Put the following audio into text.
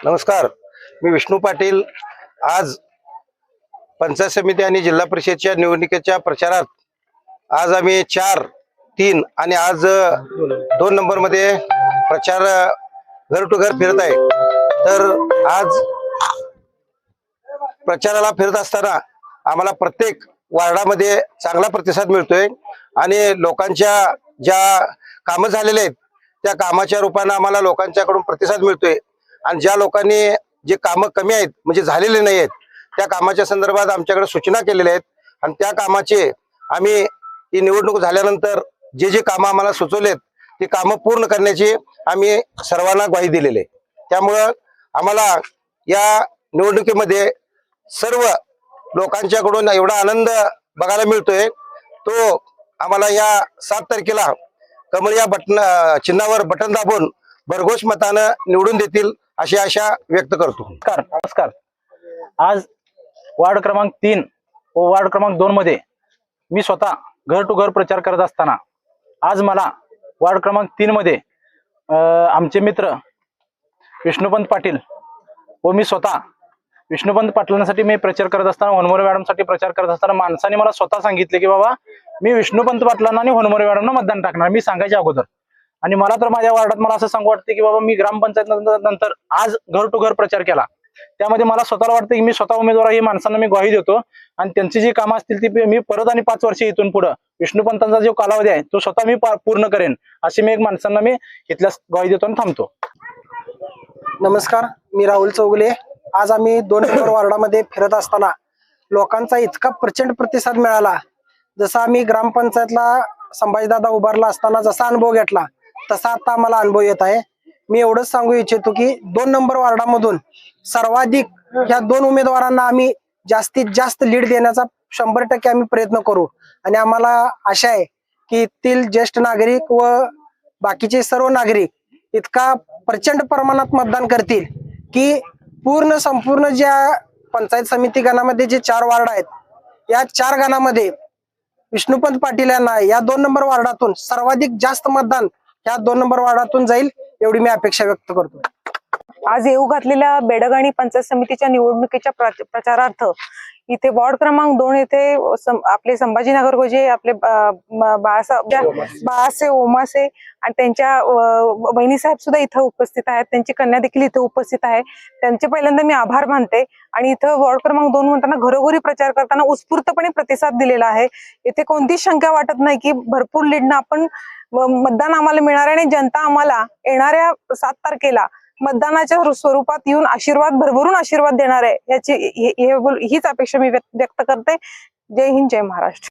नमस्कार, मी विष्णू पाटील। आज पंचायत समिती आणि जिल्हा परिषदच्या निवडणुकीच्या प्रचारात आज आम्ही 4, 3 आणि आज 2 नंबर मध्ये प्रचार घर टू घर फिरत आहे। तर आज प्रचाराला फिरत असताना आम्हाला प्रत्येक वार्डामध्ये चांगला प्रतिसाद मिळतोय आणि लोकांच्या ज्या कामं झालेले आहेत त्या कामाच्या रूपाने आम्हाला लोकांच्याकडून प्रतिसाद मिळतोय आणि ज्या लोकांनी जे कामं कमी आहेत म्हणजे झालेले नाही आहेत त्या कामाच्या संदर्भात आमच्याकडे सूचना केलेल्या आहेत आणि त्या कामाचे आम्ही ही निवडणूक झाल्यानंतर जे जे कामं आम्हाला सुचवलेत ती कामं पूर्ण करण्याची आम्ही सर्वांना ग्वाही दिलेली आहे। त्यामुळं आम्हाला या निवडणुकीमध्ये सर्व लोकांच्याकडून एवढा आनंद बघायला मिळतोय तो आम्हाला या 7 तारखेला कमळ या चिन्हावर बटन दाबून भरघोष मतानं निवडून देतील अशी आशा व्यक्त करतो। नमस्कार। आज वार्ड क्रमांक 3 व वार्ड क्रमांक 2 मध्ये मी स्वतः घर टू घर प्रचार करत असताना आज मला वार्ड क्रमांक 3 मध्ये आमचे मित्र विष्णुपंत पाटील व मी स्वतः विष्णुपंत पाटलांसाठी मी प्रचार करत असताना होनमोरे मॅडमसाठी प्रचार करत असताना माणसाने मला स्वतः सांगितले की बाबा मी विष्णुपंत पाटलांना आणि होनमोरे मॅडमना मतदान टाकणार, मी सांगायच्या अगोदर। आणि मला तर माझ्या वार्डात मला असं सांगू वाटते की बाबा मी ग्रामपंचायत नंतर आज घर टू घर प्रचार केला त्यामध्ये मला स्वतःला वाटतं की मी स्वतः उमेदवार ही माणसांना मी ग्वाही देतो आणि त्यांची जी कामं असतील ती मी परत आणि 5 वर्ष इथून पुढे विष्णुपंतांचा जो कालावधी आहे तो स्वतः मी पूर्ण करेन अशी मी एक माणसांना मी इथल्या ग्वाही देतो आणि थांबतो। नमस्कार, मी राहुल चौगले। आज आम्ही 2 नंबर वार्डामध्ये फिरत असताना लोकांचा इतका प्रचंड प्रतिसाद मिळाला। जसा आम्ही ग्रामपंचायतला संभाजीदादा उभारला असताना जसा अनुभव घेतला तसा आता आम्हाला अनुभव येत आहे। मी एवढंच सांगू इच्छितो की 2 नंबर वार्डामधून सर्वाधिक ह्या 2 उमेदवारांना आम्ही जास्तीत जास्त लीड देण्याचा 100% आम्ही प्रयत्न करू आणि आम्हाला आशा आहे की येथील ज्येष्ठ नागरिक व बाकीचे सर्व नागरिक इतका प्रचंड प्रमाणात मतदान करतील की संपूर्ण ज्या पंचायत समिती गणामध्ये जे 4 वार्ड आहेत या 4 गणामध्ये विष्णुपंत पाटील यांना या 2 नंबर वार्डातून सर्वाधिक जास्त मतदान या 2 नंबर वार्डातून जाईल एवढी मी अपेक्षा व्यक्त करतो। आज येऊ घातलेल्या बेडगाणी पंचायत समितीच्या निवडणुकीच्या प्रचारार्थ इथे वार्ड क्रमांक 2 येथे आपले संभाजीनगर गोजे आपले बाळासाहेब ओमासे आणि त्यांच्या बहिणी साहेब सुद्धा इथं उपस्थित आहेत, त्यांची कन्या देखील इथे उपस्थित आहे। त्यांचे पहिल्यांदा मी आभार मानते आणि इथं वार्ड क्रमांक 2 म्हणताना घरोघरी प्रचार करताना उत्स्फूर्तपणे प्रतिसाद दिलेला आहे। इथे कोणतीच शंका वाटत नाही की भरपूर लीडनं आपण मतदान आम्हाला मिळणार आहे आणि जनता आम्हाला येणाऱ्या 7 तारखेला मतदानाच्या स्वरूपात येऊन भरभरून आशीर्वाद देणार आहे हीच अपेक्षा मी व्यक्त करते। जय हिंद, जय महाराष्ट्र।